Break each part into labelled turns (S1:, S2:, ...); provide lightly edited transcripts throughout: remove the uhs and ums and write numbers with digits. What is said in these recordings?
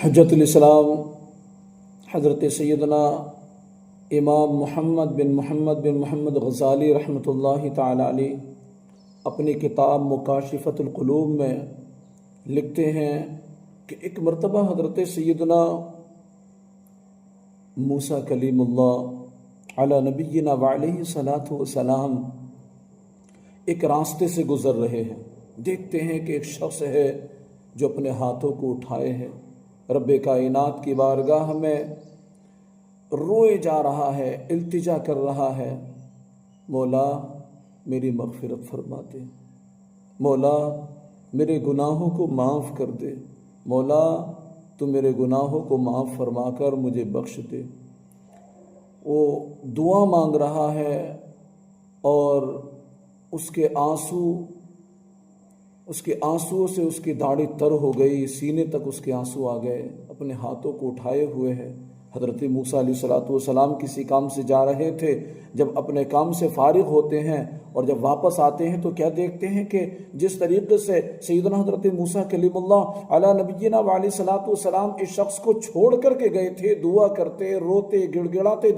S1: حجت الاسلام حضرت سیدنا امام محمد بن محمد غزالی رحمۃ اللہ تعالی علیہ اپنی کتاب مکاشفۃ القلوب میں لکھتے ہیں کہ ایک مرتبہ حضرت سیدنا موسیٰ کلیم اللہ علی نبینا وعلیہ الصلاۃ والسلام ایک راستے سے گزر رہے ہیں۔ دیکھتے ہیں کہ ایک شخص ہے جو اپنے ہاتھوں کو اٹھائے ہے، رب کائنات کی بارگاہ میں روئے جا رہا ہے، التجا کر رہا ہے، مولا میری مغفرت فرما دے، مولا میرے گناہوں کو معاف کر دے، مولا تو میرے گناہوں کو معاف فرما کر مجھے بخش دے۔ وہ دعا مانگ رہا ہے اور اس کے آنسو سے اس کی داڑھی تر ہو گئی، سینے تک اس کے آنسو آ گئے، اپنے ہاتھوں کو اٹھائے ہوئے ہے۔ حضرت موسیٰ علیہ الصلوۃ والسلام کسی کام سے جا رہے تھے، جب اپنے کام سے فارغ ہوتے ہیں اور جب واپس آتے ہیں تو کیا دیکھتے ہیں کہ جس طریقے سے سیدنا حضرت موسیٰ کلیم اللہ علی نبینا علیہ الصلوۃ والسلام اس شخص کو چھوڑ کر کے گئے تھے، دعا کرتے، روتے، گڑ گڑاتے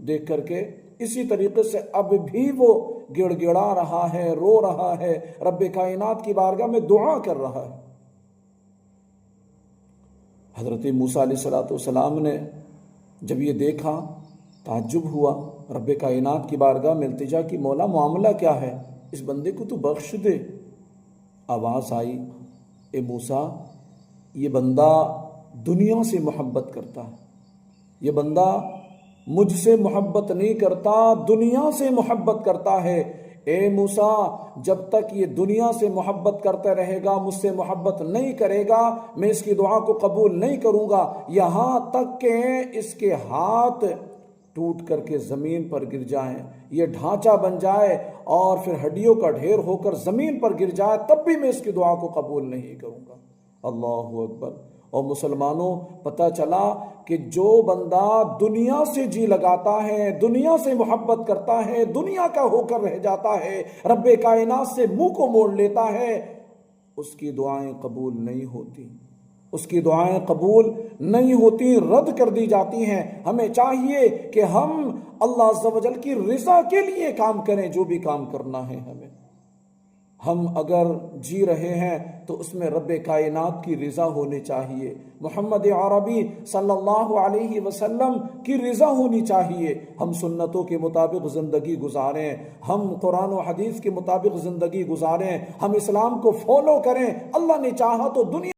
S1: دیکھ کر کے، اسی طریقے سے اب بھی وہ گڑ گڑا رہا ہے، رو رہا ہے، رب کائنات کی بارگاہ میں دعا کر رہا ہے۔ حضرت موسیٰ علیہ الصلوۃ والسلام نے جب یہ دیکھا تعجب ہوا، رب کائنات کی بارگاہ میں التجا کی، مولا معاملہ کیا ہے، اس بندے کو تو بخش دے۔ آواز آئی، اے موسیٰ یہ بندہ دنیا سے محبت کرتا ہے، یہ بندہ مجھ سے محبت نہیں کرتا، دنیا سے محبت کرتا ہے۔ اے موسیٰ جب تک یہ دنیا سے محبت کرتا رہے گا، مجھ سے محبت نہیں کرے گا، میں اس کی دعا کو قبول نہیں کروں گا، یہاں تک کہ اس کے ہاتھ ٹوٹ کر کے زمین پر گر جائیں، یہ ڈھانچہ بن جائے اور پھر ہڈیوں کا ڈھیر ہو کر زمین پر گر جائے، تب بھی میں اس کی دعا کو قبول نہیں کروں گا۔ اللہ اکبر۔ اور مسلمانوں پتہ چلا کہ جو بندہ دنیا سے جی لگاتا ہے، دنیا سے محبت کرتا ہے، دنیا کا ہو کر رہ جاتا ہے، رب کائنات سے منہ کو موڑ لیتا ہے، اس کی دعائیں قبول نہیں ہوتی، اس کی دعائیں قبول نہیں ہوتی، رد کر دی جاتی ہیں۔ ہمیں چاہیے کہ ہم اللہ عز و جل کی رضا کے لیے کام کریں، جو بھی کام کرنا ہے ہمیں۔ ہم اگر جی رہے ہیں تو اس میں رب کائنات کی رضا ہونی چاہیے، محمد عربی صلی اللہ علیہ وسلم کی رضا ہونی چاہیے۔ ہم سنتوں کے مطابق زندگی گزاریں، ہم قرآن و حدیث کے مطابق زندگی گزاریں، ہم اسلام کو فالو کریں۔ اللہ نے چاہا تو دنیا